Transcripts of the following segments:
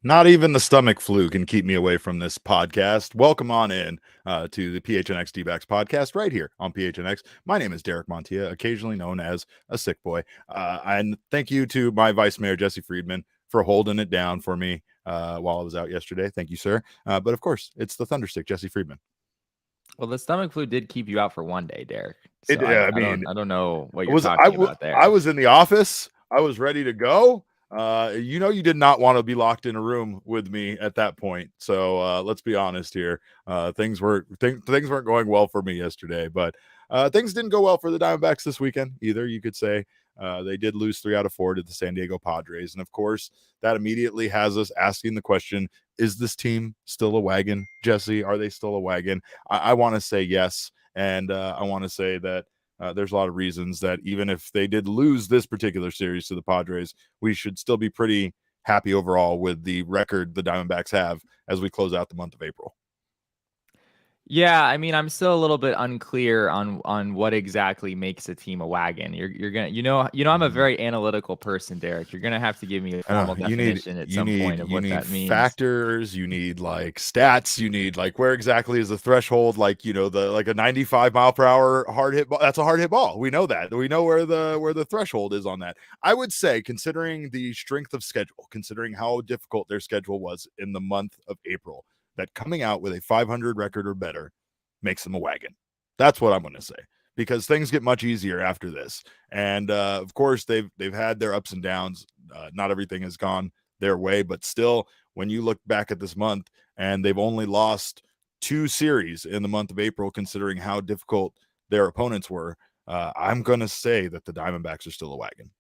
Not even the stomach flu can keep me away from this podcast. Welcome on in to the PHNX D-backs podcast right here on PHNX. My name is Derek Montia, occasionally known as a sick boy. And thank you to my Vice Mayor, Jesse Friedman, for holding it down for me while I was out yesterday. Thank you, sir. But of course, it's the Thunderstick, Jesse Friedman. Well, the stomach flu did keep you out for one day, Derek. So I don't know what you're talking about there. I was in the office. I was ready to go. You did not want to be locked in a room with me at that point. So let's be honest here. Things weren't going well for me yesterday, but things didn't go well for the Diamondbacks this weekend either. You could say they did lose 3 out of 4 to the San Diego Padres. And of course, that immediately has us asking the question, is this team still a wagon? Jesse, are they still a wagon? I want to say yes. And I want to say that there's a lot of reasons that even if they did lose this particular series to the Padres, we should still be pretty happy overall with the record the Diamondbacks have as we close out the month of April. Yeah, I mean, I'm still a little bit unclear on what exactly makes a team a wagon. You're gonna, I'm a very analytical person, Derek. You're gonna have to give me a formal definition at some point of what that means. Factors, you need like stats, you need like where exactly is the threshold, like like a 95 mile per hour hard hit ball. That's a hard hit ball. We know that. We know where the threshold is on that. I would say, considering the strength of schedule, considering how difficult their schedule was in the month of April, that coming out with a 500 record or better makes them a wagon. That's what I'm going to say, because things get much easier after this. And of course, they've had their ups and downs. Not everything has gone their way, but still, when you look back at this month, and they've only lost 2 series in the month of April, considering how difficult their opponents were, I'm going to say that the Diamondbacks are still a wagon.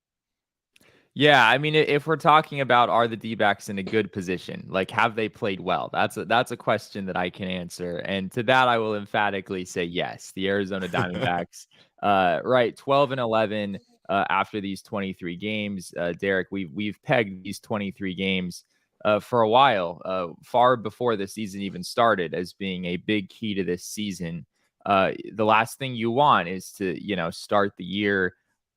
Yeah, I mean, if we're talking about are the D-backs in a good position, like have they played well? That's a question that I can answer, and to that I will emphatically say yes. The Arizona Diamondbacks, right, 12-11 after these 23 games. Derek, we've pegged these 23 games for a while, far before the season even started, as being a big key to this season. The last thing you want is to start the year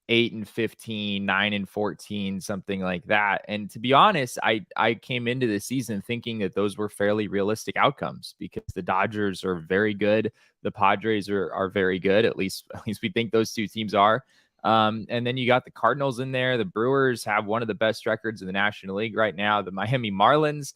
8-15, 9-14, something like that. And to be honest, I came into the season thinking that those were fairly realistic outcomes, because the Dodgers are very good. The Padres are very good. At least we think those two teams are. And then you got the Cardinals in there. The Brewers have one of the best records in the National League right now. The Miami Marlins,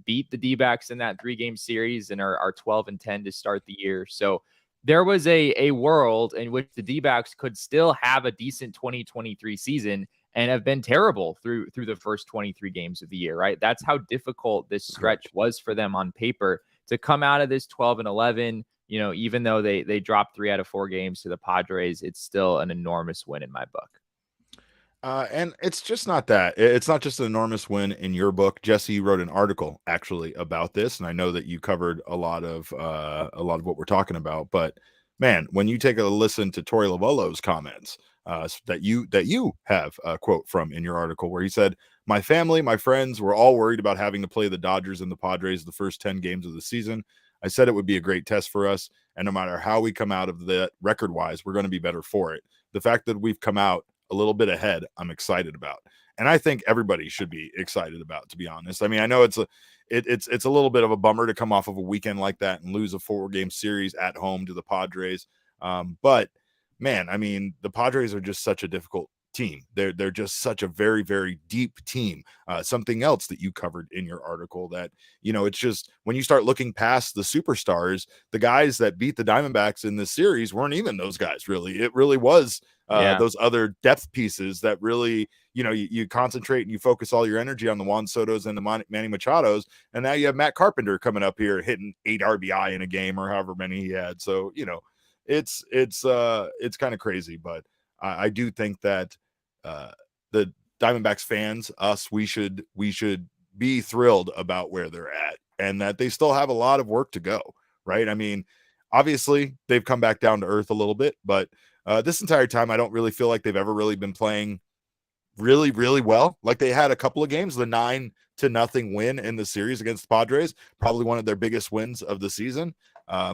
beat the D-backs in that 3-game series and are 12-10 to start the year. So there was a world in which the D-backs could still have a decent 2023 season and have been terrible through the first 23 games of the year, right? That's how difficult this stretch was for them on paper to come out of this 12-11. Even though they dropped 3 out of 4 games to the Padres, it's still an enormous win in my book. And it's just not that. It's not just an enormous win in your book. Jesse wrote an article actually about this, and I know that you covered a lot of what we're talking about. But man, when you take a listen to Torey Lovullo's comments that you have a quote from in your article, where he said, "My family, my friends were all worried about having to play the Dodgers and the Padres the first 10 games of the season. I said it would be a great test for us, and no matter how we come out of that record-wise, we're going to be better for it. The fact that we've come out a little bit ahead, I'm excited about." And I think everybody should be excited about, to be honest. I mean, I know it's a little bit of a bummer to come off of a weekend like that and lose a 4-game series at home to the Padres. But man, I mean, the Padres are just such a difficult team. They're just such a very, very deep team. Something else that you covered in your article that, it's just when you start looking past the superstars, the guys that beat the Diamondbacks in this series weren't even those guys, really. It really was Yeah. those other depth pieces that really, you concentrate and you focus all your energy on the Juan Sotos and the Manny Machados. And now you have Matt Carpenter coming up here hitting 8 RBI in a game or however many he had. So, it's kind of crazy, but I do think that the Diamondbacks fans, us, we should be thrilled about where they're at and that they still have a lot of work to go, right? I mean, obviously they've come back down to earth a little bit, but this entire time I don't really feel like they've ever really been playing really, really well. Like they had a couple of games, the 9-0 win in the series against the Padres, probably one of their biggest wins of the season,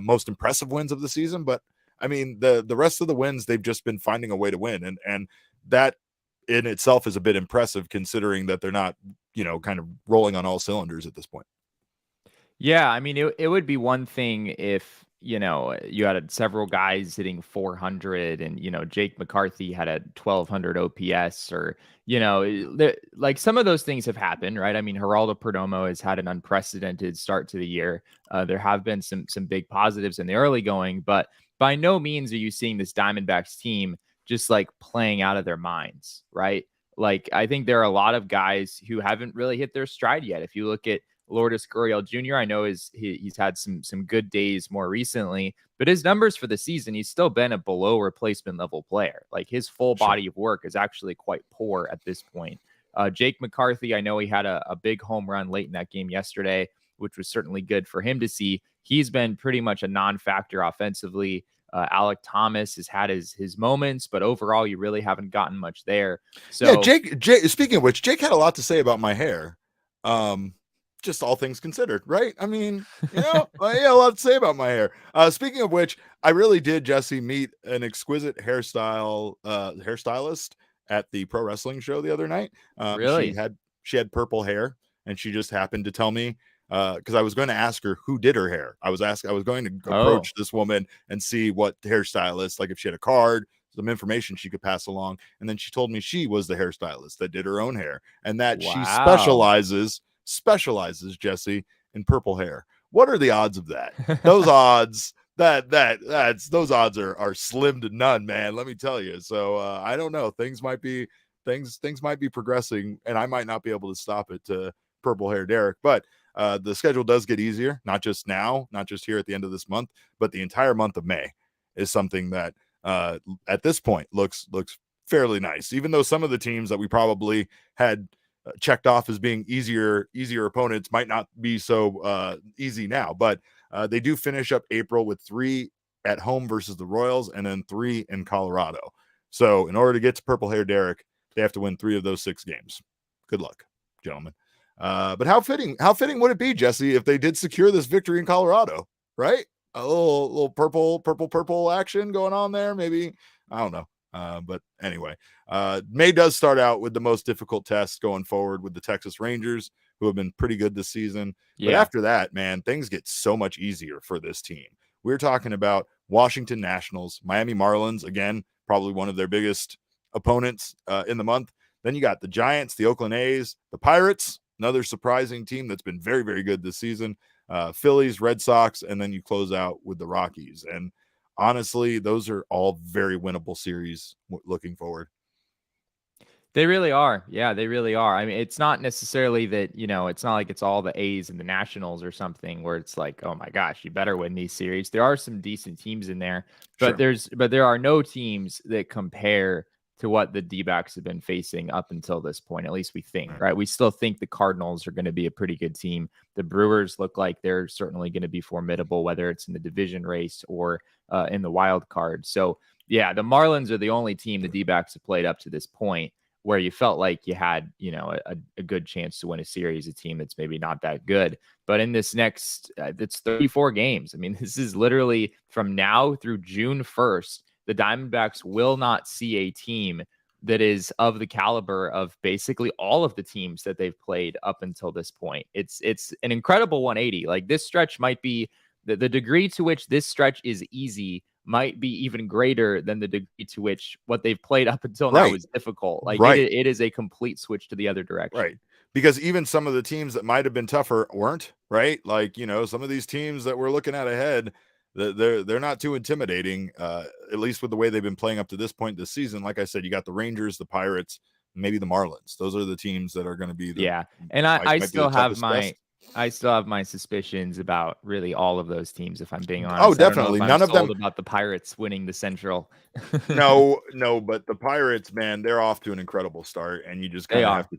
most impressive wins of the season. But I mean, the rest of the wins, they've just been finding a way to win. And that in itself is a bit impressive considering that they're not, kind of rolling on all cylinders at this point. Yeah, I mean, it would be one thing if, you had several guys hitting 400 and, Jake McCarthy had a 1200 OPS or, like some of those things have happened, right? I mean, Geraldo Perdomo has had an unprecedented start to the year. There have been some big positives in the early going, but by no means are you seeing this Diamondbacks team just like playing out of their minds, right? Like, I think there are a lot of guys who haven't really hit their stride yet. If you look at Lourdes Gurriel Jr., I know he's had some good days more recently, but his numbers for the season, he's still been a below replacement level player. Like his full body of work is actually quite poor at this point. Jake McCarthy, I know he had a big home run late in that game yesterday, which was certainly good for him to see. He's been pretty much a non-factor offensively. Alec Thomas has had his moments, but overall, you really haven't gotten much there. So yeah, Jake. Speaking of which, Jake had a lot to say about my hair. Just all things considered, right? I mean, yeah, a lot to say about my hair. Speaking of which, I really did, Jesse, meet an exquisite hairstylist at the pro wrestling show the other night. really, She had purple hair, and she just happened to tell me because I was going to ask her who did her hair. I was going to approach this woman and see what hairstylist, like if she had a card, some information she could pass along, and then she told me she was the hairstylist that did her own hair, and that she specializes, Jesse, in purple hair. What are the odds of that? Those odds those odds are slim to none, man. Let me tell you. So I don't know. Things might be progressing, and I might not be able to stop it to purple hair Derek. But the schedule does get easier, not just now, not just here at the end of this month, but the entire month of May is something that at this point looks fairly nice. Even though some of the teams that we probably had checked off as being easier opponents might not be so easy now, but they do finish up April with 3 at home versus the Royals and then 3 in Colorado. So in order to get to purple hair Derek, they have to win 3 of those 6 games. Good luck, gentlemen. But how fitting would it be, Jesse, if they did secure this victory in Colorado, right? A little purple action going on there. Maybe, I don't know. But anyway, May does start out with the most difficult test going forward with the Texas Rangers, who have been pretty good this season. Yeah. But after that, man, things get so much easier for this team. We're talking about Washington Nationals, Miami Marlins, again, probably one of their biggest opponents in the month. Then you got the Giants, the Oakland A's, the Pirates, another surprising team that's been very, very good this season, Phillies, Red Sox, and then you close out with the Rockies. And honestly, those are all very winnable series looking forward. They really are. Yeah, they really are. I mean, it's not necessarily that, it's not like it's all the A's and the Nationals or something where it's like, oh my gosh, you better win these series. There are some decent teams in there, but there are no teams that compare to what the D-backs have been facing up until this point. At least we think, right? We still think the Cardinals are going to be a pretty good team. The Brewers look like they're certainly going to be formidable, whether it's in the division race or in the wild card. So yeah, the Marlins are the only team the D-backs have played up to this point where you felt like you had, a good chance to win a series, a team that's maybe not that good. But in this next, it's 34 games. I mean, this is literally from now through June 1st, the Diamondbacks will not see a team that is of the caliber of basically all of the teams that they've played up until this point. It's an incredible 180. Like this stretch might be the degree to which this stretch is easy might be even greater than the degree to which what they've played up until now Right. is difficult. Like Right. it is a complete switch to the other direction. Right. Because even some of the teams that might have been tougher weren't, right? Like, some of these teams that we're looking at ahead, they're not too intimidating, at least with the way they've been playing up to this point this season. Like I said, you got the Rangers, the Pirates, maybe the Marlins. Those are the teams that are going to be and might I be the still have toughest test. I still have my suspicions about really all of those teams, if I'm being Oh, honest. I don't know if definitely. I'm None of them. sold about the Pirates winning the Central. No, but the Pirates, man, they're off to an incredible start, and you just They kind of are. have to.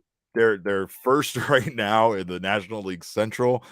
They're first right now in the National League Central.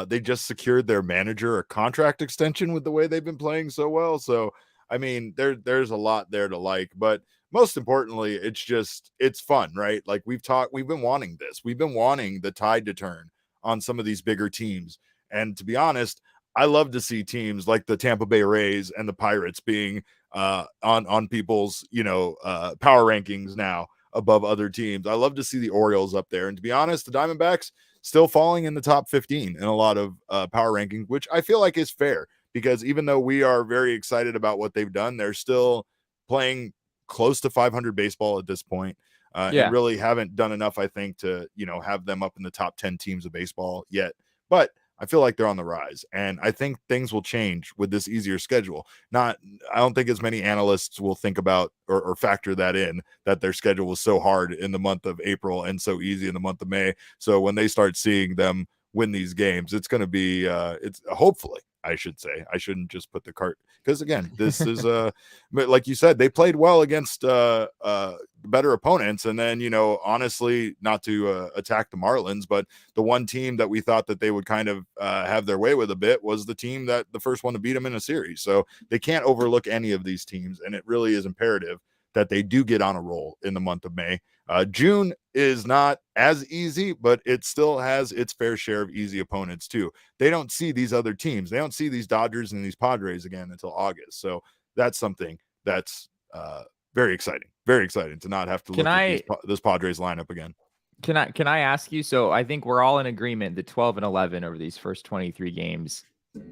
They just secured their manager a contract extension with the way they've been playing so well. So, I mean, there's a lot there to like, but most importantly, it's fun, right? Like we've been wanting this. We've been wanting the tide to turn on some of these bigger teams, and to be honest, I love to see teams like the Tampa Bay Rays and the Pirates being on people's power rankings now above other teams. I love to see the Orioles up there, and to be honest, the Diamondbacks still falling in the top 15 in a lot of power rankings, which I feel like is fair, because even though we are very excited about what they've done, they're still playing close to 500 baseball at this point, and really haven't done enough, I think, to have them up in the top 10 teams of baseball yet. But I feel like they're on the rise, and I think things will change with this easier schedule. I don't think as many analysts will think about or factor that in, that their schedule was so hard in the month of April and so easy in the month of May. So when they start seeing them win these games, it's going to be, it's hopefully, I should say, I shouldn't just put the cart, because again, this is like you said, they played well against better opponents, and then honestly, not to attack the Marlins, but the one team that we thought that they would kind of have their way with a bit was the team that the first one to beat them in a series. So they can't overlook any of these teams, and it really is imperative that they do get on a roll in the month of May. June is not as easy, but it still has its fair share of easy opponents too. They don't see these other teams. They don't see these Dodgers and these Padres again until August. So that's something that's very exciting. Very exciting to not have to look at this Padres lineup again. Can I ask you? So I think we're all in agreement that 12 and 11 over these first 23 games,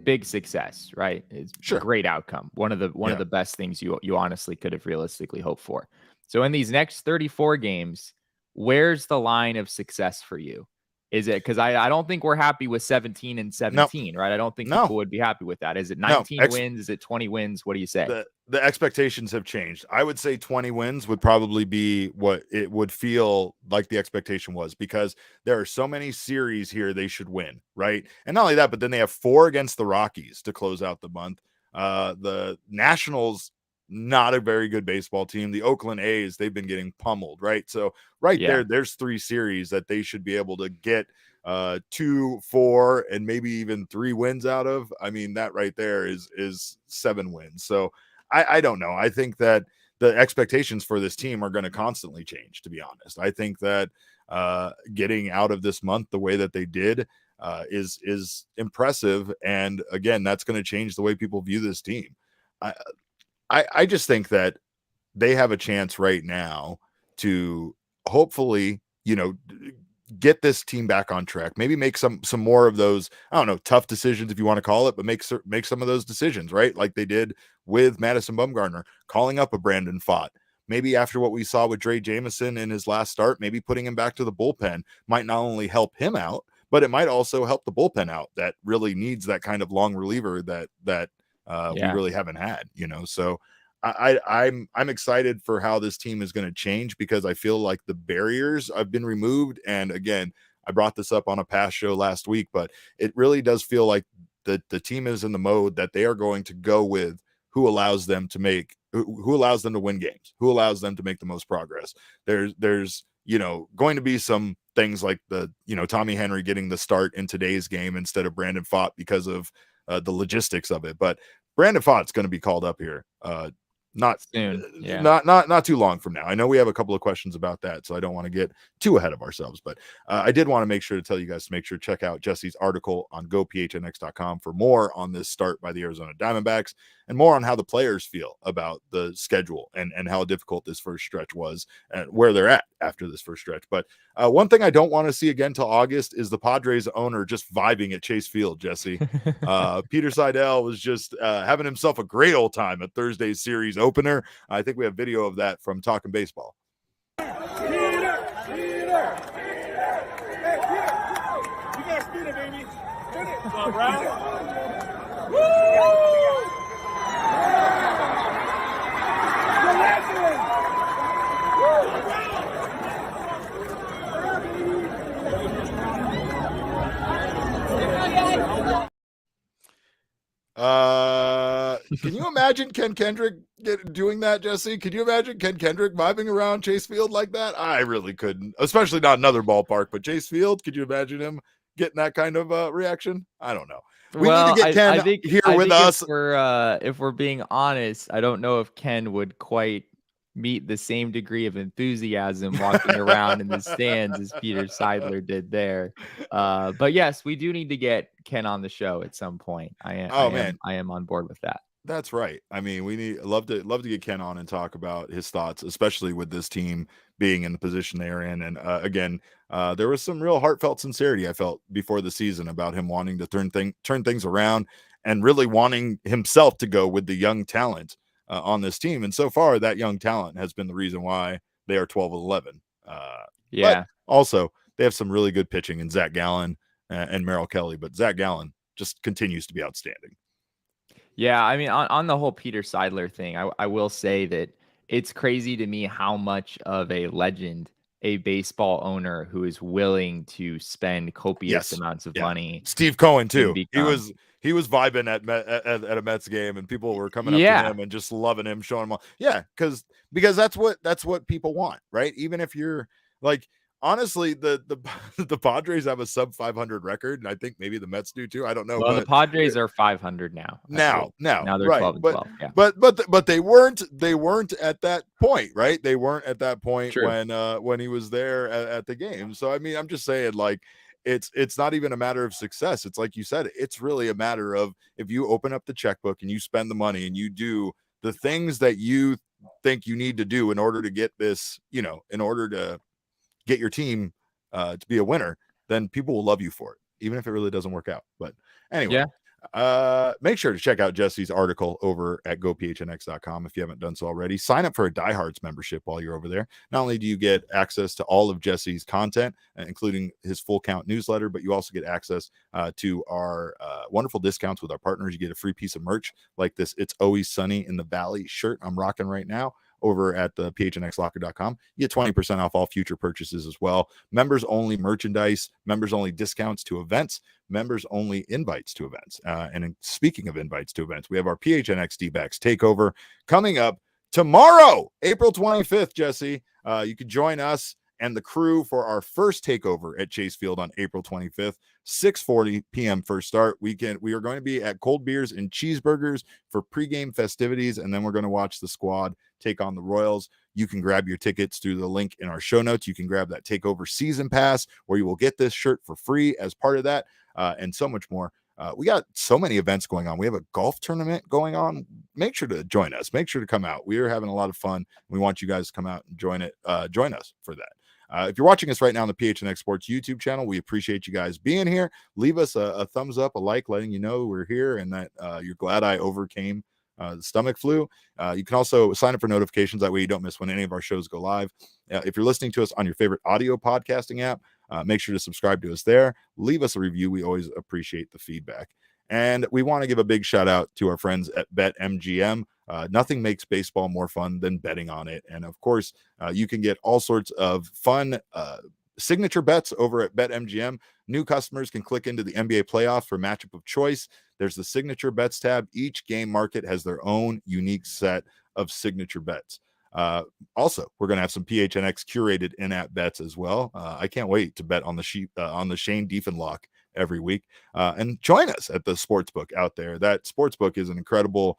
big success, right? It's a great outcome. One of the best things you honestly could have realistically hoped for. So in these next 34 games, where's the line of success for you? Is it, because I don't think we're happy with 17 and 17, right? I don't think people would be happy with that. Is it 19 wins? Is it 20 wins? What do you say? The expectations have changed. I would say 20 wins would probably be what it would feel like the expectation was, because there are so many series here they should win, right? And not only that, but then they have 4 against the Rockies to close out the month. The Nationals, not a very good baseball team. The Oakland A's, they've been getting pummeled, right? So there's 3 series that they should be able to get 2, 4, and maybe even 3 wins out of. I mean, that right there is 7 wins. So I don't know. I think that the expectations for this team are going to constantly change, to be honest. I think that getting out of this month the way that they did is impressive. And again, that's going to change the way people view this team. I just think that they have a chance right now to hopefully, get this team back on track. Maybe make some more of those, I don't know, tough decisions, if you want to call it, but make some of those decisions, right? Like they did with Madison Bumgarner, calling up a Brandon Pfaadt. Maybe after what we saw with Dre Jameson in his last start, maybe putting him back to the bullpen might not only help him out, but it might also help the bullpen out that really needs that kind of long reliever that we really haven't had, So I'm excited for how this team is going to change, because I feel like the barriers have been removed. And again, I brought this up on a past show last week, but it really does feel like the team is in the mode that they are going to go with who allows them to win games, who allows them to make the most progress. There's going to be some things like Tommy Henry getting the start in today's game instead of Brandon Pfaadt because of the logistics of it. But Brandon Pfaadt's going to be called up here not soon, not too long from now. I know we have a couple of questions about that, so I don't want to get too ahead of ourselves, but I did want to make sure to tell you guys to make sure to check out Jesse's article on gophnx.com for more on this start by the Arizona Diamondbacks. and more on how the players feel about the schedule and how difficult this first stretch was and where they're at after this first stretch. But one thing I don't want to see again till August is the Padres owner just vibing at Chase Field, Jesse. Peter Seidel was just having himself a great old time at Thursday's series opener. I think we have video of that from Talking Baseball. Can you imagine Ken Kendrick doing that, Jesse? Can you imagine Ken Kendrick vibing around Chase Field like that? I really couldn't, especially not another ballpark, but Chase Field. Could you imagine him getting that kind of reaction? I don't know. We need to get Ken here with us. If we're being honest, I don't know if Ken would quite meet the same degree of enthusiasm walking around in the stands as Peter Seidler did there. But yes, we do need to get Ken on the show at some point. I am on board with that. That's right. I mean, we love to get Ken on and talk about his thoughts, especially with this team being in the position they're in. And again, there was some real heartfelt sincerity I felt before the season about him wanting to turn things around and really wanting himself to go with the young talent on this team. And so far, that young talent has been the reason why they are 12-11. But also, they have some really good pitching in Zach Gallen and Merrill Kelly. But Zach Gallen just continues to be outstanding. Yeah, I mean, on the whole Peter Seidler thing, I will say that it's crazy to me how much of a legend a baseball owner who is willing to spend copious amounts of money. Steve Cohen too. He was vibing at a Mets game, and people were coming up to him and just loving him, showing him all. Yeah, because that's what people want, right? Even if you're like, honestly, the Padres have a sub 500 record, and I think maybe the Mets do too. I don't know. Well, the Padres are 500 now. Now they're right. 12-12. Yeah. But they weren't at that point, right? They weren't at that point True. when he was there at the game. So I mean, I'm just saying, like, it's not even a matter of success. It's like you said, it's really a matter of if you open up the checkbook and you spend the money and you do the things that you think you need to do in order to get this, in order to get your team to be a winner, then people will love you for it, even if it really doesn't work out. But anyway, make sure to check out Jesse's article over at gophnx.com if you haven't done so already. Sign up for a Diehards membership while you're over there. Not only do you get access to all of Jesse's content, including his full count newsletter, but you also get access to our wonderful discounts with our partners. You get a free piece of merch like this It's Always Sunny in the Valley shirt I'm rocking right now over at the phnxlocker.com. You get 20% off all future purchases as well. Members only merchandise, members only discounts to events, members only invites to events. And speaking of invites to events, we have our PHNX D-backs takeover coming up tomorrow, April 25th, Jesse. You can join us and the crew for our first takeover at Chase Field on April 25th, 6:40 p.m. first start. We are going to be at Cold Beers and Cheeseburgers for pregame festivities, and then we're going to watch the squad take on the Royals. You can grab your tickets through the link in our show notes. You can grab that takeover season pass where you will get this shirt for free as part of that, and so much more. We got so many events going on. We have a golf tournament going on. Make sure to join us. Make sure to come out. We are having a lot of fun. We want you guys to come out and join us for that. If you're watching us right now on the PHNX Sports YouTube channel, we appreciate you guys being here. Leave us a thumbs up, a like, letting you know we're here and that you're glad I overcame the stomach flu. You can also sign up for notifications. That way you don't miss when any of our shows go live. If you're listening to us on your favorite audio podcasting app, make sure to subscribe to us there. Leave us a review. We always appreciate the feedback. And we want to give a big shout out to our friends at BetMGM. Nothing makes baseball more fun than betting on it. And of course, you can get all sorts of fun signature bets over at BetMGM. New customers can click into the NBA playoffs for matchup of choice. There's the signature bets tab. Each game market has their own unique set of signature bets. Also, we're going to have some PHNX curated in-app bets as well. I can't wait to bet on the Shane Diefenlock every week, and join us at the sportsbook out there. That sportsbook is an incredible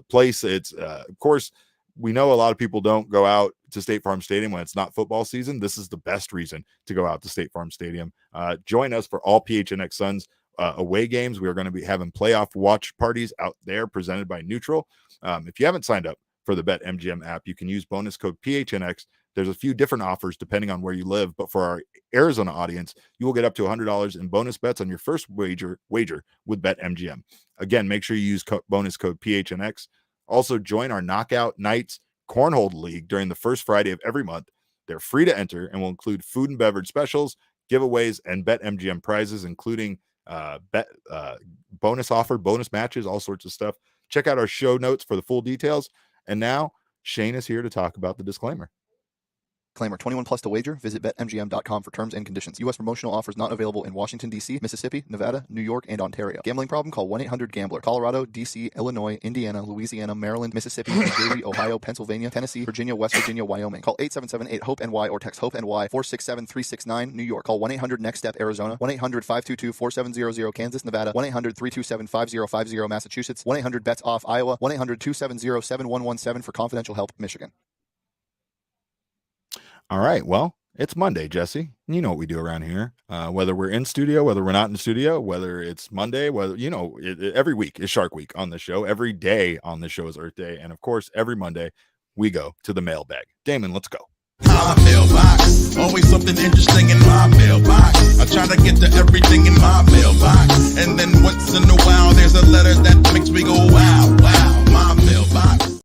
place. It's of course, we know a lot of people don't go out to State Farm Stadium when it's not football season. This is the best reason to go out to State Farm Stadium. Join us for all PHNX Suns away games. We are going to be having playoff watch parties out there presented by Neutral. If you haven't signed up for the BetMGM app, you can use bonus code PHNX. There's a few different offers depending on where you live, but for our Arizona audience, you will get up to $100 in bonus bets on your first wager with BetMGM. Again, make sure you use bonus code PHNX. Also, join our Knockout Nights Cornhole League during the first Friday of every month. They're free to enter and will include food and beverage specials, giveaways, and BetMGM prizes, including bonus offer, bonus matches, all sorts of stuff. Check out our show notes for the full details. And now Shane is here to talk about the disclaimer. Disclaimer, 21 plus to wager. Visit BetMGM.com for terms and conditions. U.S. promotional offers not available in Washington, D.C., Mississippi, Nevada, New York, and Ontario. Gambling problem? Call 1-800-GAMBLER. Colorado, D.C., Illinois, Indiana, Louisiana, Maryland, Mississippi, New Jersey, Ohio, Pennsylvania, Tennessee, Virginia, West Virginia, Wyoming. Call 877-8-HOPE-NY or text HOPE-NY 467-369, New York. Call 1-800-NEXT-STEP, Arizona. 1-800-522-4700, Kansas, Nevada. 1-800-327-5050, Massachusetts. 1-800-BETS-OFF, Iowa. 1-800-270-7117 for confidential help, Michigan. All right. Well, it's Monday, Jesse. You know what we do around here. Whether we're in studio, whether we're not in studio, whether it's Monday, whether, every week is Shark Week on the show. Every day on the show is Earth Day. And of course, every Monday we go to the mailbag. Damon, let's go. My mailbox, always something interesting in my mailbox. I try to get to everything in my mailbox. And then once in a while, there's a letter that makes me go, wow, wow, my mailbox.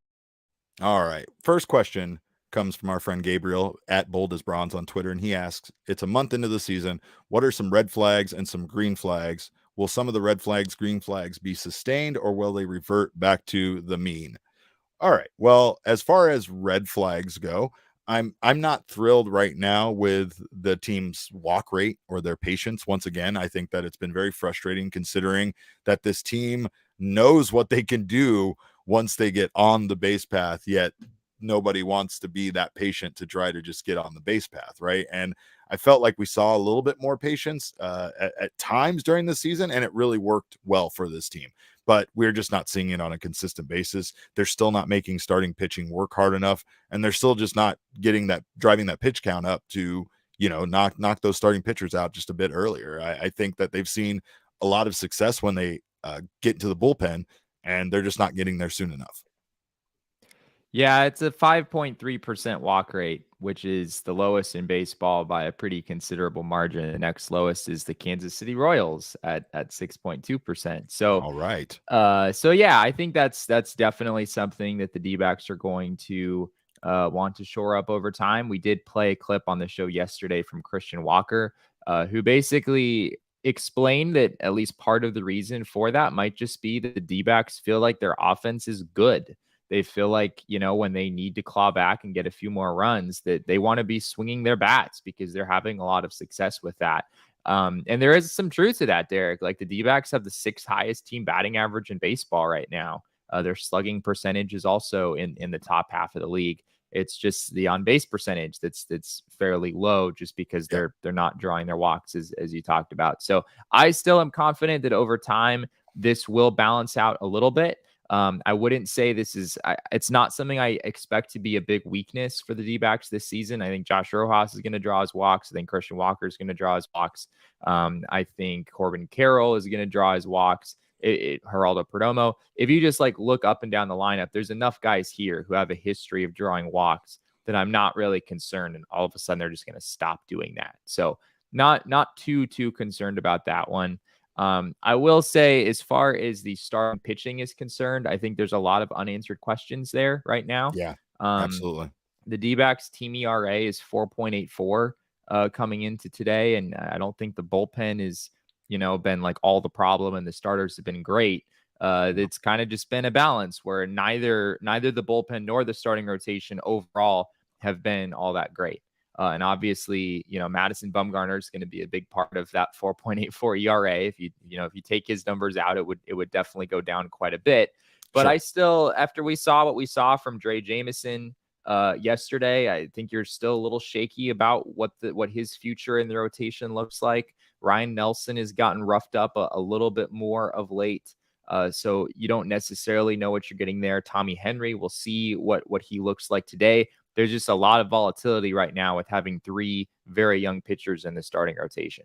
All right. First question comes from our friend Gabriel at Bold as Bronze on Twitter, and he asks, it's a month into the season. What are some red flags and some green flags? Will some of the red flags, green flags be sustained, or will they revert back to the mean? All right. Well, as far as red flags go, I'm not thrilled right now with the team's walk rate or their patience. Once again, I think that it's been very frustrating considering that this team knows what they can do once they get on the base path, yet nobody wants to be that patient to try to just get on the base path, right? And I felt like we saw a little bit more patience at times during the season, and it really worked well for this team. But we're just not seeing it on a consistent basis. They're still not making starting pitching work hard enough, and they're still just not driving that pitch count up to, knock those starting pitchers out just a bit earlier. I think that they've seen a lot of success when they get into the bullpen, and they're just not getting there soon enough. Yeah, it's a 5.3% walk rate, which is the lowest in baseball by a pretty considerable margin. The next lowest is the Kansas City Royals at 6.2%. So, all right. So yeah, I think that's definitely something that the D-backs are going to want to shore up over time. We did play a clip on the show yesterday from Christian Walker, who basically explained that at least part of the reason for that might just be that the D-backs feel like their offense is good. They feel like, when they need to claw back and get a few more runs, that they want to be swinging their bats because they're having a lot of success with that. And there is some truth to that, Derek. Like the D-backs have the 6th highest team batting average in baseball right now. Their slugging percentage is also in the top half of the league. It's just the on-base percentage that's fairly low just because they're not drawing their walks as you talked about. So I still am confident that over time this will balance out a little bit. I wouldn't say it's not something I expect to be a big weakness for the D-backs this season. I think Josh Rojas is going to draw his walks. I think Christian Walker is going to draw his walks. I think Corbin Carroll is going to draw his walks. Geraldo Perdomo. If you just look up and down the lineup, there's enough guys here who have a history of drawing walks that I'm not really concerned. And all of a sudden they're just going to stop doing that. So not too concerned about that one. I will say, as far as the starting pitching is concerned, I think there's a lot of unanswered questions there right now. Yeah, absolutely. The D-backs team ERA is 4.84 coming into today, and I don't think the bullpen is, been all the problem, and the starters have been great. It's kind of just been a balance where neither the bullpen nor the starting rotation overall have been all that great. And obviously, Madison Bumgarner is going to be a big part of that 4.84 ERA. If you take his numbers out, it would definitely go down quite a bit. But sure. I still, after we saw what we saw from Dre Jameson yesterday, I think you're still a little shaky about what his future in the rotation looks like. Ryan Nelson has gotten roughed up a little bit more of late. So you don't necessarily know what you're getting there. Tommy Henry, we'll see what he looks like today. There's just a lot of volatility right now with having 3 very young pitchers in the starting rotation.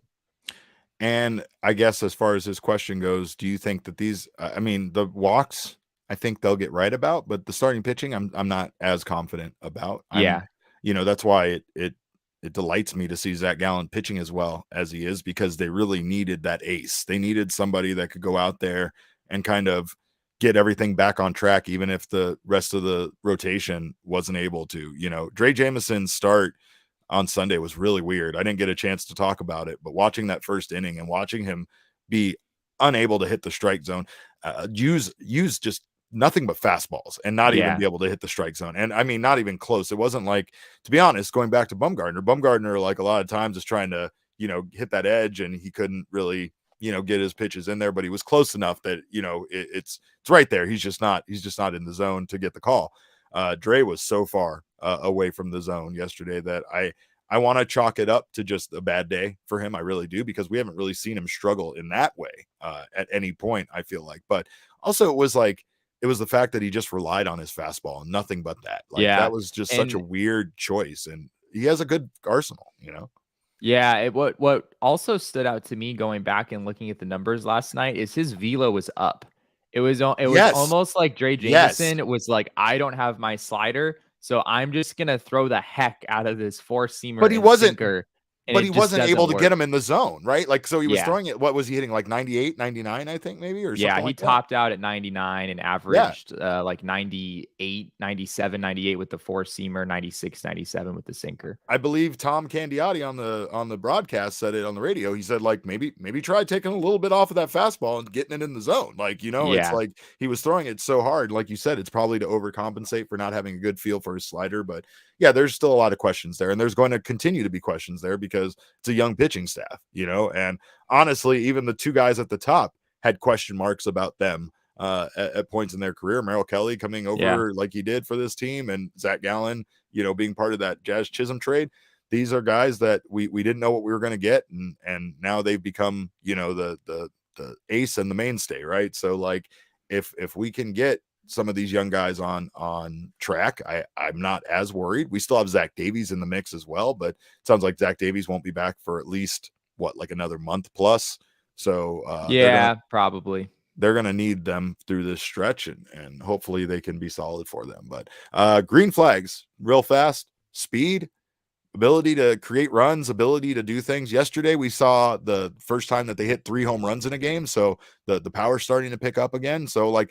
And I guess as far as his question goes, do you think that these, I mean, the walks, I think they'll get right about, but the starting pitching, I'm not as confident about. Yeah. That's why it delights me to see Zach Gallen pitching as well as he is, because they really needed that ace. They needed somebody that could go out there and kind of get everything back on track, even if the rest of the rotation wasn't able to. Dre Jameson's start on Sunday was really weird. I didn't get a chance to talk about it, but watching that first inning and watching him be unable to hit the strike zone, use just nothing but fastballs and not even be able to hit the strike zone. And I mean, not even close. It wasn't like, to be honest, going back to Bumgarner, like a lot of times is trying to, hit that edge, and he couldn't really, get his pitches in there, but he was close enough that, it's right there. He's just not in the zone to get the call. Dre was so far away from the zone yesterday that I want to chalk it up to just a bad day for him. I really do, because we haven't really seen him struggle in that way at any point, I feel like. But also it was the fact that he just relied on his fastball and nothing but that. That was just such a weird choice, and he has a good arsenal, Yeah, what also stood out to me going back and looking at the numbers last night is his velo was up. It was almost like Dre Jameson was like, I don't have my slider, so I'm just gonna throw the heck out of this four-seamer. But he wasn't sinker, but he wasn't able to get him in the zone, right? So he was throwing it. What was he hitting? Like 98, 99, I think, maybe, or something. He topped out at 99 and averaged like 98, 97, 98 with the four-seamer, 96, 97 with the sinker. I believe Tom Candiotti on the broadcast said it on the radio. He said, maybe try taking a little bit off of that fastball and getting it in the zone. It's like he was throwing it so hard. Like you said, it's probably to overcompensate for not having a good feel for his slider. But yeah, there's still a lot of questions there, and there's going to continue to be questions there because it's a young pitching staff, and honestly, even the two guys at the top had question marks about them at points in their career. Merrill Kelly coming over like he did for this team, and Zach Gallen, being part of that Jazz Chisholm trade. These are guys that we didn't know what we were going to get, and now they've become, the ace and the mainstay, right? So if we can get some of these young guys on track, I'm not as worried. We still have Zach Davies in the mix as well, but it sounds like Zach Davies won't be back for at least another month plus. So probably they're going to need them through this stretch, and hopefully they can be solid for them. But green flags, real fast, speed, ability to create runs, ability to do things. Yesterday we saw the first time that they hit 3 home runs in a game, so the power starting to pick up again. So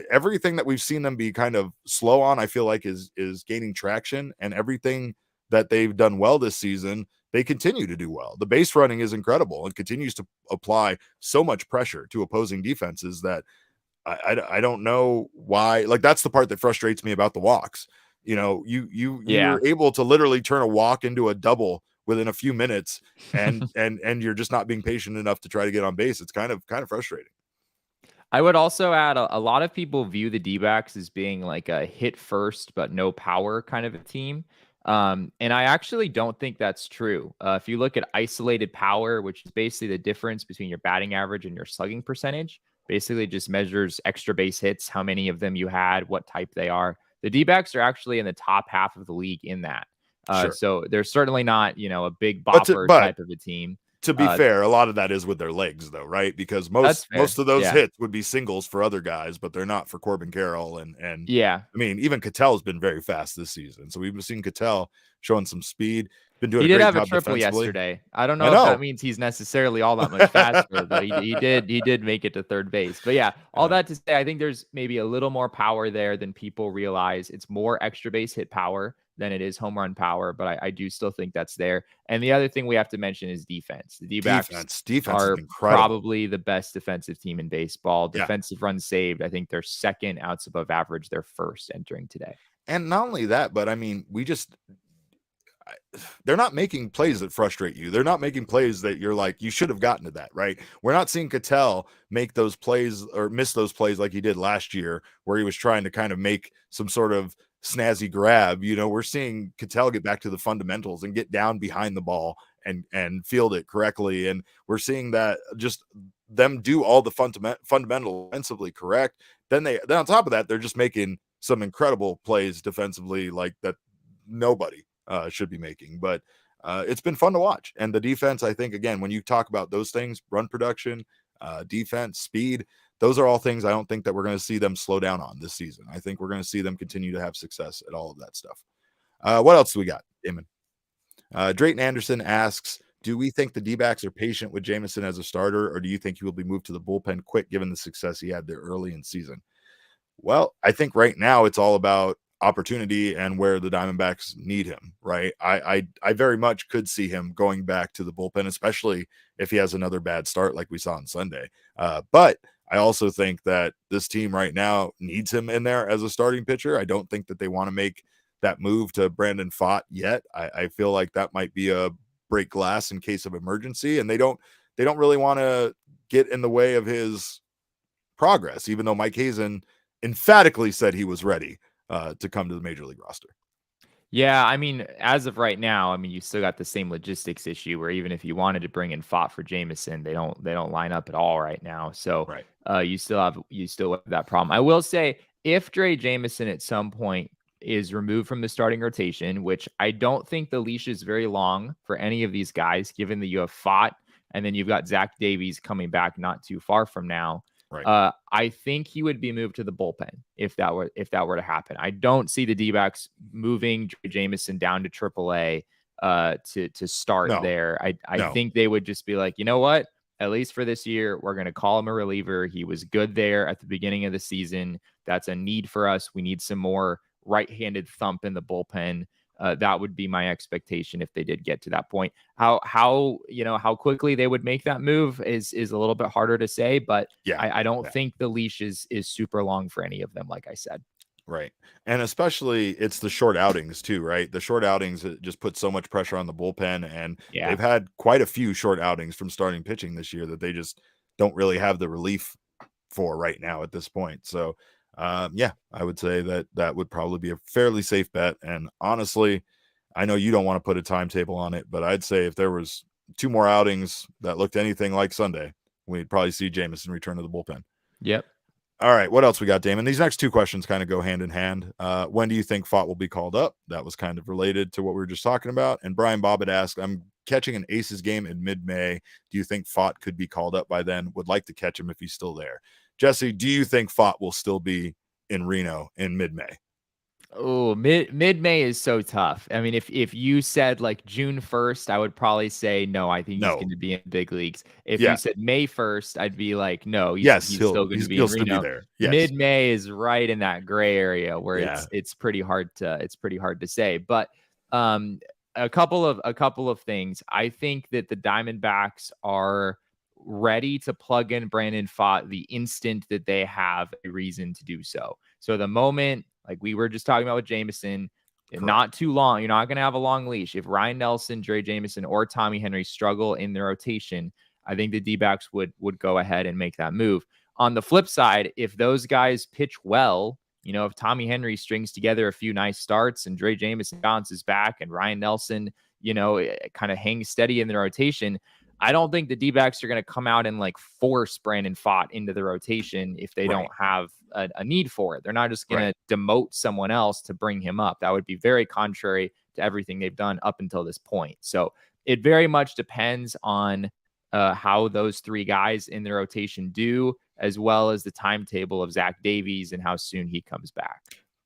everything that we've seen them be kind of slow on, I feel like is gaining traction, and everything that they've done well this season, they continue to do well. The base running is incredible and continues to apply so much pressure to opposing defenses that I don't know why. That's the part that frustrates me about the walks. You're able to literally turn a walk into a double within a few minutes, and you're just not being patient enough to try to get on base. It's kind of frustrating. I would also add a lot of people view the D-backs as being like a hit first but no power kind of a team. And I actually don't think that's true. If you look at isolated power, which is basically the difference between your batting average and your slugging percentage, basically just measures extra base hits, how many of them you had, what type they are. The D-backs are actually in the top half of the league in that. Sure. So they're certainly not, a big bopper type of a team. To be fair, a lot of that is with their legs, though, right? Because most of those hits would be singles for other guys, but they're not for Corbin Carroll. And I mean, even Ketel's been very fast this season, so we've seen Ketel showing some speed. Been doing. He did have a triple yesterday. I don't know if that means he's necessarily all that much faster, but he did make it to third base. But yeah, all that to say, I think there's maybe a little more power there than people realize. It's more extra base hit power than it is home run power, but I do still think that's there. And the other thing we have to mention is defense. The D-backs are probably the best defensive team in baseball. Defensive runs saved, I think they're second, outs above average. They're first entering today. And not only that, but I mean, they're not making plays that frustrate you. They're not making plays that you're like, you should have gotten to that, right? We're not seeing Ketel make those plays or miss those plays like he did last year, where he was trying to kind of make some sort of snazzy grab. We're seeing Ketel get back to the fundamentals and get down behind the ball and field it correctly. And we're seeing that just them do all the fundamental defensively correct. Then on top of that, they're just making some incredible plays defensively like that nobody should be making. But it's been fun to watch. And the defense, I think, again, when you talk about those things, run production, defense, speed, those are all things I don't think that we're going to see them slow down on this season. I think we're going to see them continue to have success at all of that stuff. What else do we got, Damon? Drayton Anderson asks, do we think the D-backs are patient with Jameson as a starter, or do you think he will be moved to the bullpen quick given the success he had there early in season? Well, I think right now it's all about opportunity and where the Diamondbacks need him, right? I very much could see him going back to the bullpen, especially if he has another bad start like we saw on Sunday. But I also think that this team right now needs him in there as a starting pitcher. I don't think that they want to make that move to Brandon Pfaadt yet. I feel like that might be a break glass in case of emergency, and they don't really want to get in the way of his progress, even though Mike Hazen emphatically said he was ready to come to the major league roster. Yeah, I mean, as of right now, I mean, you still got the same logistics issue where even if you wanted to bring in Pfaadt for Jameson, they don't line up at all right now. So right. You still have that problem. I will say, if Dre Jameson at some point is removed from the starting rotation, which I don't think the leash is very long for any of these guys, given that you have Pfaadt and then you've got Zach Davies coming back not too far from now. Right. I think he would be moved to the bullpen if that were to happen. I don't see the D-backs moving Dre Jameson down to AAA to start there. I think they would just be like, you know what? At least for this year, we're going to call him a reliever. He was good there at the beginning of the season. That's a need for us. We need some more right-handed thump in the bullpen. That would be my expectation if they did get to that point. How quickly they would make that move is a little bit harder to say, but I don't think the leash is super long for any of them, like I said. Right. And especially it's the short outings too, right? The short outings just put so much pressure on the bullpen, and they've had quite a few short outings from starting pitching this year that they just don't really have the relief for right now at this point. So I would say that would probably be a fairly safe bet. And honestly, I know you don't want to put a timetable on it, but I'd say if there was 2 more outings that looked anything like Sunday, we'd probably see Jameson return to the bullpen. Yep. All right. What else we got, Damon? These next 2 questions kind of go hand in hand. When do you think Pfaadt will be called up? That was kind of related to what we were just talking about. And Brian Bobbitt asked, I'm catching an Aces game in mid-May. Do you think Pfaadt could be called up by then? Would like to catch him if he's still there. Jesse, do you think Pfaadt will still be in Reno in mid-May? Oh, mid-May is so tough. I mean, if you said like June 1st, I would probably say no. I think he's going to be in big leagues. If you said May 1st, I'd be like, no, he's still going to be in Reno. There. Yes. Mid-May is right in that gray area where it's pretty hard to say. But a couple of things. I think that the Diamondbacks are ready to plug in Brandon Pfaadt the instant that they have a reason to do so. So the moment, like we were just talking about with Jameson, not too long, you're not going to have a long leash. If Ryan Nelson, Dre Jameson, or Tommy Henry struggle in the rotation, I think the D-backs would go ahead and make that move. On the flip side, if those guys pitch well, if Tommy Henry strings together a few nice starts and Dre Jameson bounces back and Ryan Nelson, kind of hangs steady in the rotation, I don't think the D-backs are going to come out and like force Brandon Pfaadt into the rotation if they don't have a need for it. They're not just going to demote someone else to bring him up. That would be very contrary to everything they've done up until this point. So it very much depends on how those 3 guys in the rotation do, as well as the timetable of Zach Davies and how soon he comes back.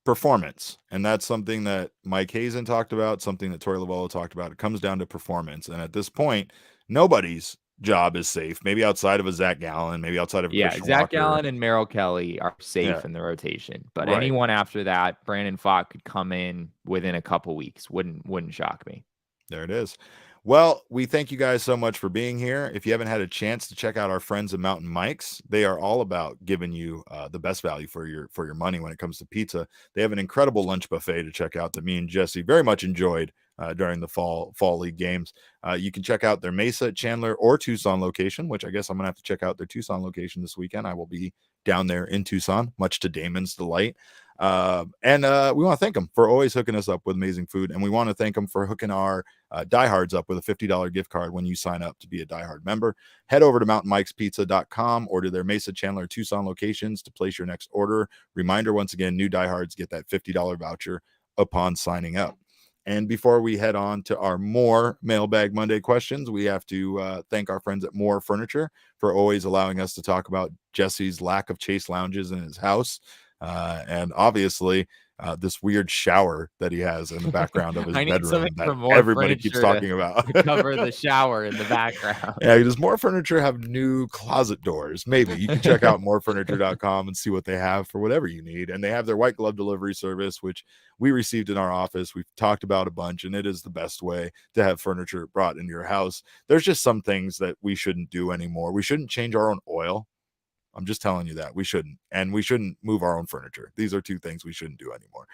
Performance. And that's something that Mike Hazen talked about, something that Torey Lovullo talked about. It comes down to performance. And at this point, nobody's job is safe. Maybe outside of a Zach Gallen, maybe outside of Christian Zach Walker. Gallen and Merrill Kelly are safe in the rotation. But anyone after that, Brandon Pfaadt could come in within a couple weeks. Wouldn't shock me. There it is. Well, we thank you guys so much for being here. If you haven't had a chance to check out our friends at Mountain Mike's, they are all about giving you the best value for your money when it comes to pizza. They have an incredible lunch buffet to check out that me and Jesse very much enjoyed during the fall league games. You can check out their Mesa, Chandler, or Tucson location, which I guess I'm going to have to check out their Tucson location this weekend. I will be down there in Tucson, much to Damon's delight. And we want to thank them for always hooking us up with amazing food. And we want to thank them for hooking our diehards up with a $50 gift card when you sign up to be a diehard member. Head over to mountainmikespizza.com or to their Mesa, Chandler, Tucson locations to place your next order. Reminder, once again, new diehards get that $50 voucher upon signing up. And before we head on to our MOR Mailbag Monday questions, we have to thank our friends at MOR Furniture for always allowing us to talk about Jesse's lack of chase lounges in his house. And obviously, this weird shower that he has in the background of his I need something bedroom that for MOR everybody keeps Furniture talking about. to cover the shower in the background. Yeah, does MOR Furniture have new closet doors? Maybe. You can check out morefurniture.com and see what they have for whatever you need. And they have their white glove delivery service, which we received in our office. We've talked about a bunch, and it is the best way to have furniture brought into your house. There's just some things that we shouldn't do anymore. We shouldn't change our own oil. I'm just telling you that we shouldn't, and we shouldn't move our own furniture. These are two things we shouldn't do anymore.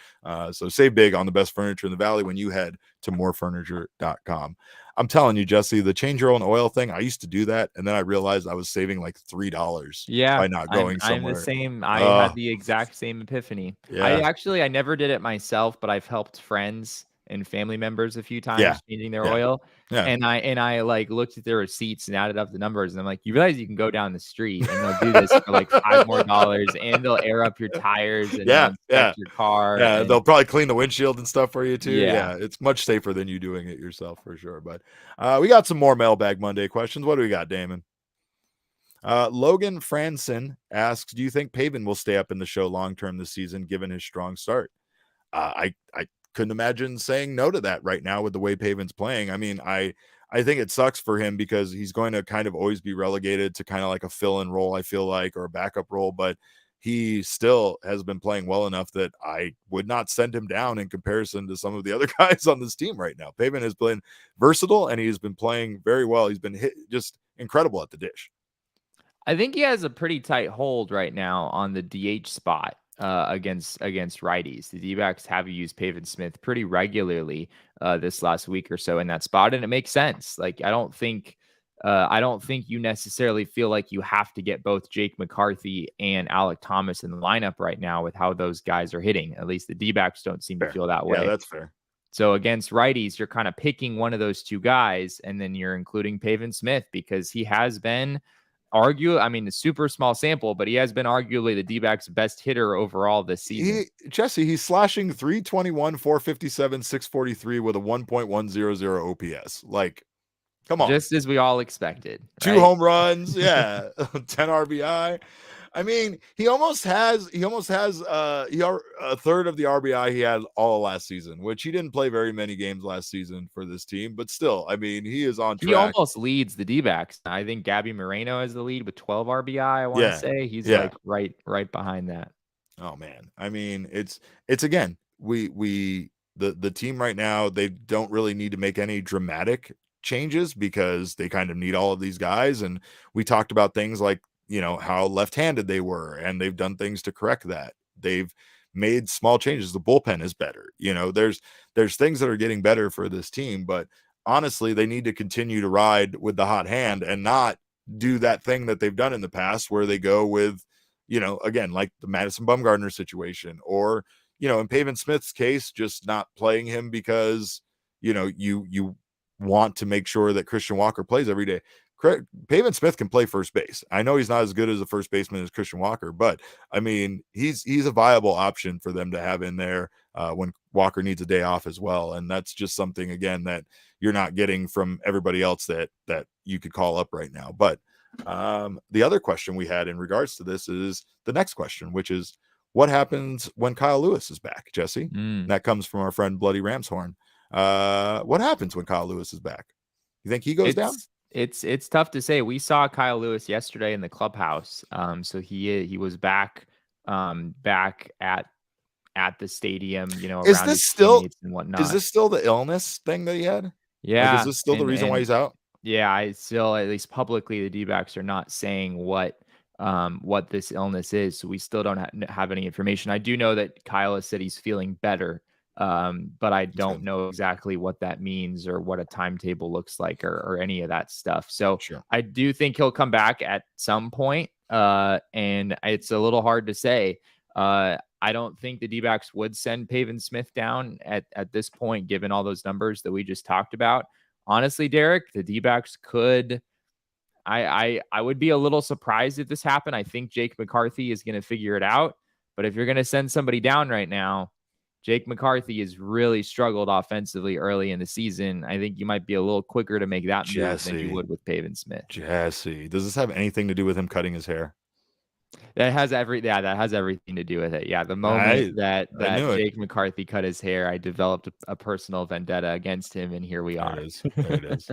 So save big on the best furniture in the valley when you head to morefurniture.com. I'm telling you, Jesse, the change your own oil thing, I used to do that, and then I realized I was saving like $3 Yeah, by not going I'm somewhere. the same. I had the exact same epiphany. Yeah. I never did it myself, but I've helped friends and family members a few times Yeah. changing their Yeah. oil. Yeah. And I like looked at their receipts and added up the numbers, and I'm like, you realize you can go down the street and they'll do this for like $5 more, and they'll air up your tires and they'll inspect your car. Yeah, and they'll probably clean the windshield and stuff for you too. Yeah. Yeah, it's much safer than you doing it yourself for sure. But we got some more Mailbag Monday questions. What do we got, Damon? Logan Franson asks, do you think Pavin will stay up in the show long term this season given his strong start? I couldn't imagine saying no to that right now with the way Pavin's playing. I mean, I think it sucks for him because he's going to kind of always be relegated to kind of like a fill-in role, I feel like, or a backup role, but he still has been playing well enough that I would not send him down in comparison to some of the other guys on this team right now. Pavin has been versatile and he's been playing very well. He's been just incredible at the dish. I think he has a pretty tight hold right now on the DH spot against righties. The D-backs have used Pavin Smith pretty regularly this last week or so in that spot, and it makes sense. Like I don't think you necessarily feel like you have to get both Jake McCarthy and Alec Thomas in the lineup right now with how those guys are hitting. At least the D-backs don't seem to feel that way. Yeah, that's fair. So against righties, you're kind of picking one of those two guys, and then you're including Pavin Smith because he has been a super small sample, but he has been arguably the D-backs best hitter overall this season. Jesse, he's slashing 321, 457, 643 with a 1.100 OPS. Like, come on. Just as we all expected. Two right? home runs, 10 RBI. I mean, he almost has a third of the RBI he had all last season, which he didn't play very many games last season for this team, but still, I mean, he is on track. He almost leads the D-backs. I think Gabby Moreno has the lead with 12 RBI, I want to say. He's like right behind that. Oh man. I mean, it's again, the team right now, they don't really need to make any dramatic changes because they kind of need all of these guys, and we talked about things like how left-handed they were, and they've done things to correct that. They've made small changes. The bullpen is better. There's things that are getting better for this team, but honestly, they need to continue to ride with the hot hand and not do that thing that they've done in the past where they go with, again, like the Madison Bumgarner situation, or, in Pavin Smith's case, just not playing him because, you want to make sure that Christian Walker plays every day. Pavin Smith can play first base. I know he's not as good as a first baseman as Christian Walker, but I mean, he's a viable option for them to have in there when Walker needs a day off as well. And that's just something, again, that you're not getting from everybody else that you could call up right now. But the other question we had in regards to this is the next question, which is what happens when Kyle Lewis is back, Jesse? That comes from our friend Bloody Ramshorn. What happens when Kyle Lewis is back? You think he goes down? It's tough to say. We saw Kyle Lewis yesterday in the clubhouse. So he was back at the stadium, is this still and whatnot. Is this still the illness thing that he had? Yeah. Like, is this still the reason why he's out? Yeah, I still, at least publicly, the D-backs are not saying what this illness is. So we still don't have any information. I do know that Kyle has said he's feeling better. But I don't know exactly what that means or what a timetable looks like or any of that stuff. So sure. I do think he'll come back at some point. And it's a little hard to say. I don't think the D-backs would send Pavin Smith down at this point, given all those numbers that we just talked about. Honestly, Derek, the D-backs could. I would be a little surprised if this happened. I think Jake McCarthy is going to figure it out. But if you're going to send somebody down right now, Jake McCarthy has really struggled offensively early in the season. I think you might be a little quicker to make that move than you would with Pavin Smith. Jesse, does this have anything to do with him cutting his hair? That has everything to do with it. Yeah, the moment that Jake McCarthy cut his hair, I developed a personal vendetta against him, and here we are. There it is. There it is.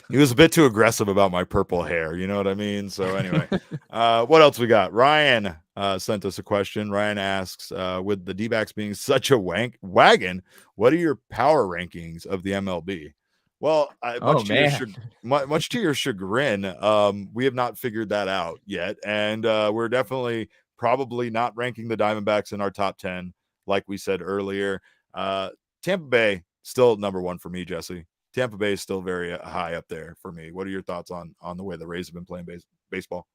He was a bit too aggressive about my purple hair. You know what I mean? So anyway, what else we got? Ryan sent us a question. Ryan asks, with the D-backs being such a wagon, what are your power rankings of the MLB? Well, much to your chagrin, we have not figured that out yet. And we're definitely probably not ranking the Diamondbacks in our top 10, like we said earlier. Tampa Bay, still number one for me, Jesse. Tampa Bay is still very high up there for me. What are your thoughts on the way the Rays have been playing baseball?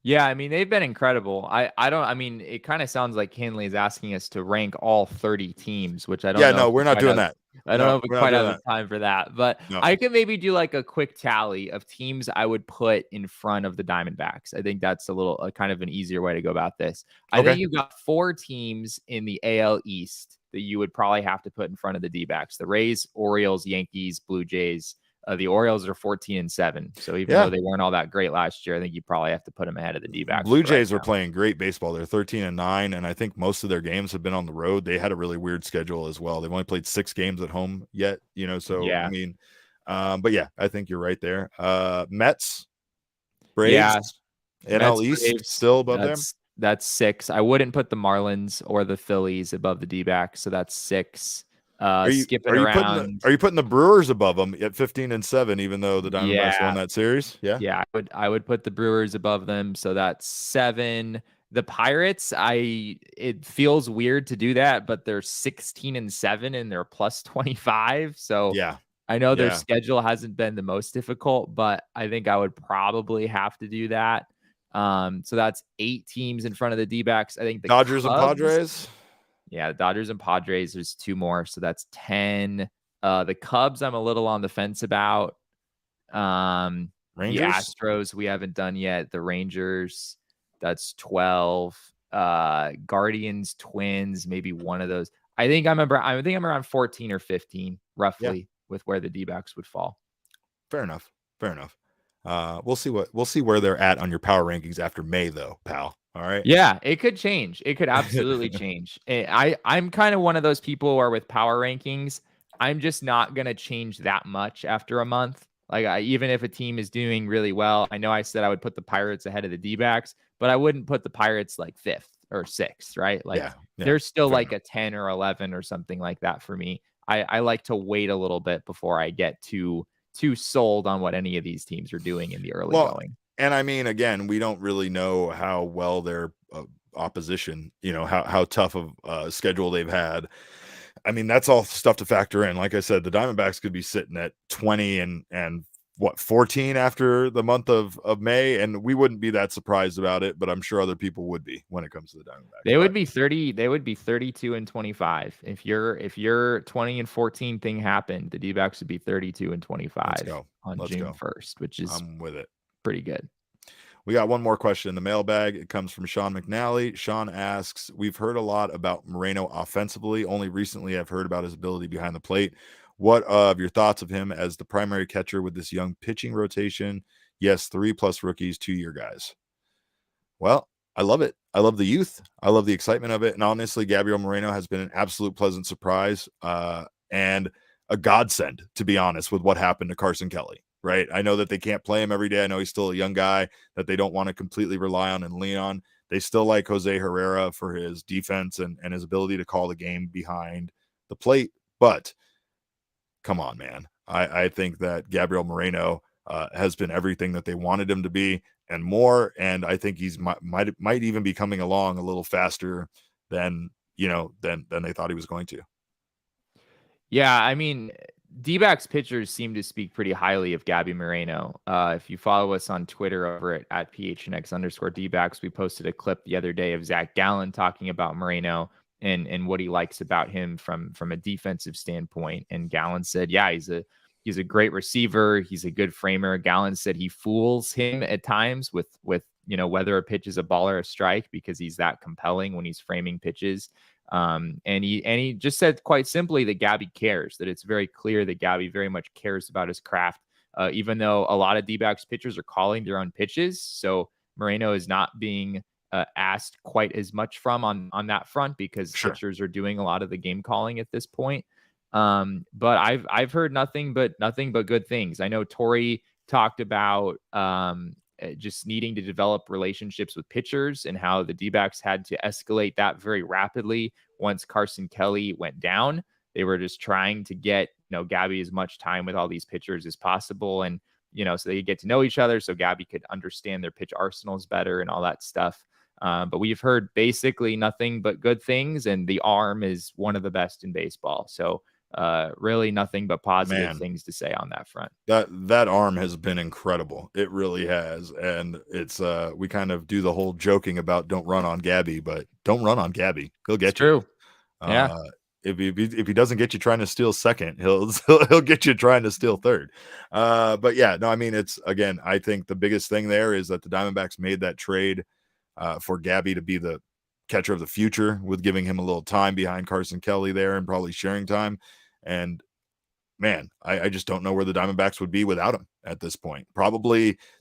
Yeah, I mean, they've been incredible. I mean, it kind of sounds like Henley is asking us to rank all 30 teams, which I don't know. Yeah, no, we're not doing that. I don't know if we quite have the time for that, but I could maybe do like a quick tally of teams I would put in front of the Diamondbacks. I think that's a kind of an easier way to go about this. I think you've got 4 teams in the AL East that you would probably have to put in front of the D-backs: the Rays, Orioles, Yankees, Blue Jays. The Orioles are 14-7. So even though they weren't all that great last year, I think you probably have to put them ahead of the D-backs. Blue Jays are playing great baseball. They're 13-9, and I think most of their games have been on the road. They had a really weird schedule as well. They've only played 6 games at home yet, so I mean, but yeah, I think you're right there. Mets, Braves, NL East, Braves, still above them. That's 6. I wouldn't put the Marlins or the Phillies above the D-backs, so that's 6. Are you putting the Brewers above them at 15-7, even though the Diamondbacks won that series? Yeah, I would put the Brewers above them, so that's 7. The Pirates, it feels weird to do that, but they're 16-7 and they're plus 25. So I know their schedule hasn't been the most difficult, but I think I would probably have to do that. So that's 8 teams in front of the D-backs. I think the Dodgers and Padres. Yeah, the Dodgers and Padres, there's 2 more, so that's 10. The Cubs, I'm a little on the fence about. Rangers? The Astros, we haven't done yet. The Rangers, that's 12. Guardians, Twins, maybe one of those. I think I'm around 14 or 15, roughly, with where the D-backs would fall. Fair enough. We'll see where they're at on your power rankings after May, though, pal. All right. Yeah, it could change. It could absolutely change. I'm kind of one of those people where with power rankings, I'm just not going to change that much after a month. Like even if a team is doing really well, I know I said I would put the Pirates ahead of the D-backs, but I wouldn't put the Pirates like 5th or 6th, right? Like they're still like a 10 or 11 or something like that for me. I like to wait a little bit before I get too sold on what any of these teams are doing in the early going. And I mean, again, we don't really know how well their opposition, how tough of a schedule they've had. I mean, that's all stuff to factor in. Like I said, the Diamondbacks could be sitting at 20 and 14 after the month of May, and we wouldn't be that surprised about it, but I'm sure other people would be when it comes to the Diamondbacks. They would be 32-25. If your 20-14 thing happened, the D-backs would be 32-25 on June 1st, which is I'm with it. Pretty good. We got one more question in the mailbag. It comes from Sean McNally. Sean asks, we've heard a lot about Moreno offensively. Only recently I've heard about his ability behind the plate. What of your thoughts of him as the primary catcher with this young pitching rotation? Yes, 3+ rookies, 2-year guys. Well, I love it. I love the youth. I love the excitement of it. And honestly, Gabriel Moreno has been an absolute pleasant surprise and a godsend, to be honest, with what happened to Carson Kelly. Right. I know that they can't play him every day. I know he's still a young guy that they don't want to completely rely on and lean on. They still like Jose Herrera for his defense and his ability to call the game behind the plate. But come on, man. I think that Gabriel Moreno has been everything that they wanted him to be and more. And I think he's might even be coming along a little faster than they thought he was going to. Yeah, I mean, D-backs pitchers seem to speak pretty highly of Gabby Moreno. If you follow us on Twitter over at PHNX_D-backs, we posted a clip the other day of Zach Gallen talking about Moreno and what he likes about him from a defensive standpoint. And Gallen said, yeah, he's a great receiver. He's a good framer. Gallen said he fools him at times with whether a pitch is a ball or a strike because he's that compelling when he's framing pitches. And he just said quite simply that Gabby cares, that it's very clear that Gabby very much cares about his craft, even though a lot of D-backs pitchers are calling their own pitches. So Moreno is not being asked quite as much from on that front because pitchers are doing a lot of the game calling at this point. But I've heard nothing but good things. I know Torrey talked about just needing to develop relationships with pitchers and how the D-backs had to escalate that very rapidly once Carson Kelly went down. They were just trying to get, Gabby as much time with all these pitchers as possible. And, so they could get to know each other so Gabby could understand their pitch arsenals better and all that stuff. But we've heard basically nothing but good things, and the arm is one of the best in baseball. So really nothing but positive things to say on that front. That arm has been incredible. It really has. And it's we kind of do the whole joking about don't run on Gabby, but don't run on Gabby. He'll get you. True. Yeah. If he doesn't get you trying to steal second, he'll get you trying to steal third. But yeah, no, I mean, it's, again, I think the biggest thing there is that the Diamondbacks made that trade for Gabby to be the catcher of the future, with giving him a little time behind Carson Kelly there and probably sharing time. And man, I just don't know where the Diamondbacks would be without him at this point.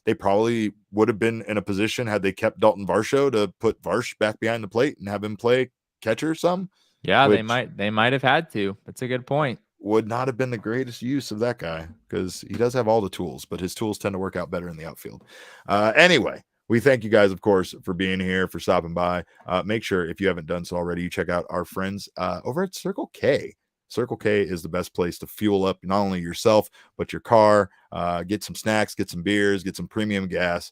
They probably would have been in a position, had they kept Dalton Varsho, to put Varsh back behind the plate and have him play catcher some. Yeah, they might have had to. That's a good point. Would not have been the greatest use of that guy, because he does have all the tools, but his tools tend to work out better in the outfield. Anyway, we thank you guys, of course, for being here, for stopping by. Make sure, if you haven't done so already, you check out our friends over at Circle K. Circle K is the best place to fuel up not only yourself, but your car. Get some snacks, get some beers, get some premium gas,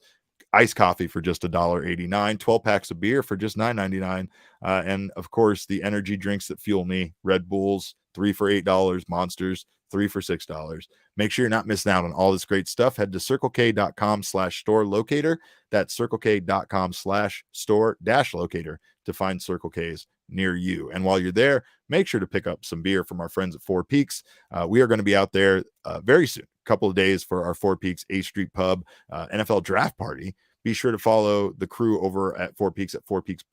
iced coffee for just $1.89, 12 packs of beer for just $9.99. And of course, the energy drinks that fuel me: Red Bulls, 3 for $8, Monsters, 3 for $6. Make sure you're not missing out on all this great stuff. Head to circlek.com/store locator. That's circlek.com/store-locator to find Circle K's near you. And while you're there, make sure to pick up some beer from our friends at Four Peaks. We are going to be out there very soon, a couple of days, for our Four Peaks 8th Street Pub NFL draft party. Be sure to follow the crew over at Four Peaks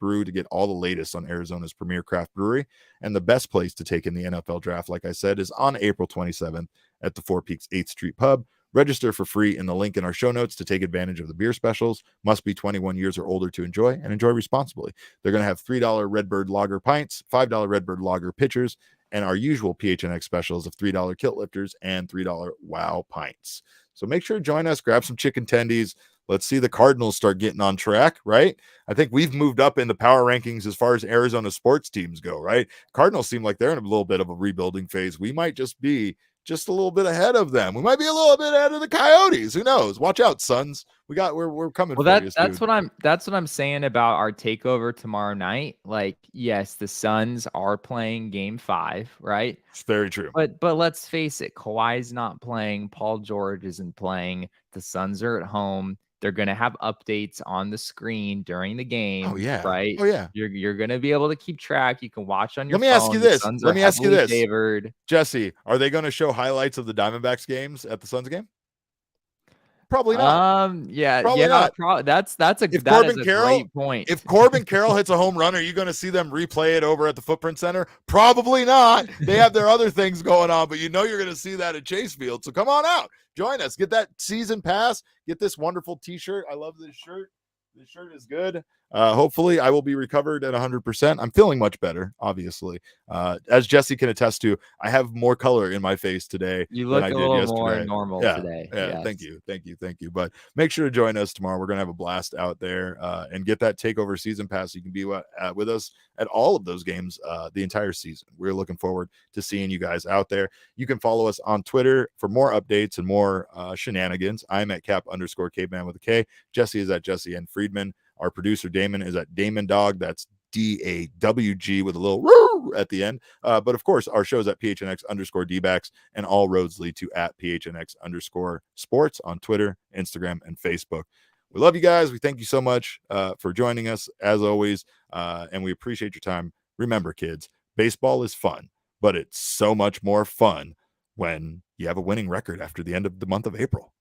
Brew to get all the latest on Arizona's premier craft brewery. And the best place to take in the NFL draft, like I said, is on April 27th at the Four Peaks 8th Street Pub. Register for free in the link in our show notes to take advantage of the beer specials. Must be 21 years or older to enjoy, and enjoy responsibly. They're going to have $3 Redbird Lager pints, $5 Redbird Lager pitchers, and our usual PHNX specials of $3 kilt lifters and $3 Wow pints. So make sure to join us, grab some chicken tendies. Let's see the Cardinals start getting on track, right? I think we've moved up in the power rankings as far as Arizona sports teams go, right? Cardinals seem like they're in a little bit of a rebuilding phase. We might just be just a little bit ahead of them. We might be a little bit ahead of the Coyotes. Who knows? Watch out, Suns. We're coming. Well, that's what I'm saying about our takeover tomorrow night. Like, yes, the Suns are playing Game 5, right? It's very true. But let's face it, Kawhi's not playing. Paul George isn't playing. The Suns are at home. They're going to have updates on the screen during the game. Oh, yeah. Right? Oh, yeah. You're going to be able to keep track. You can watch on your phone. Let me ask you this. Favored. Jesse, are they going to show highlights of the Diamondbacks games at the Suns game? Probably not. Yeah. Probably yeah. Not. That's a great point. If Corbin Carroll hits a home run, are you going to see them replay it over at the Footprint Center? Probably not. They have their other things going on, but you're going to see that at Chase Field. So come on out. Join us. Get that season pass. Get this wonderful t-shirt. I love this shirt. This shirt is good. Hopefully I will be recovered at 100%. I'm feeling much better, obviously. As Jesse can attest to, I have more color in my face today. You look a little more normal today. Yeah, yes. Thank you. But make sure to join us tomorrow. We're going to have a blast out there and get that takeover season pass. You can be with us at all of those games the entire season. We're looking forward to seeing you guys out there. You can follow us on Twitter for more updates and more shenanigans. I'm at Cap_Caveman with a K. Jesse is at Jesse N. Friedman. Our producer Damon is at Damon Dog. That's DAWG with a little woo at the end. But of course, our show is at PHNX_DBacks, and all roads lead to at PHNX_sports on Twitter, Instagram, and Facebook. We love you guys. We thank you so much for joining us as always. And we appreciate your time. Remember, kids, baseball is fun, but it's so much more fun when you have a winning record after the end of the month of April.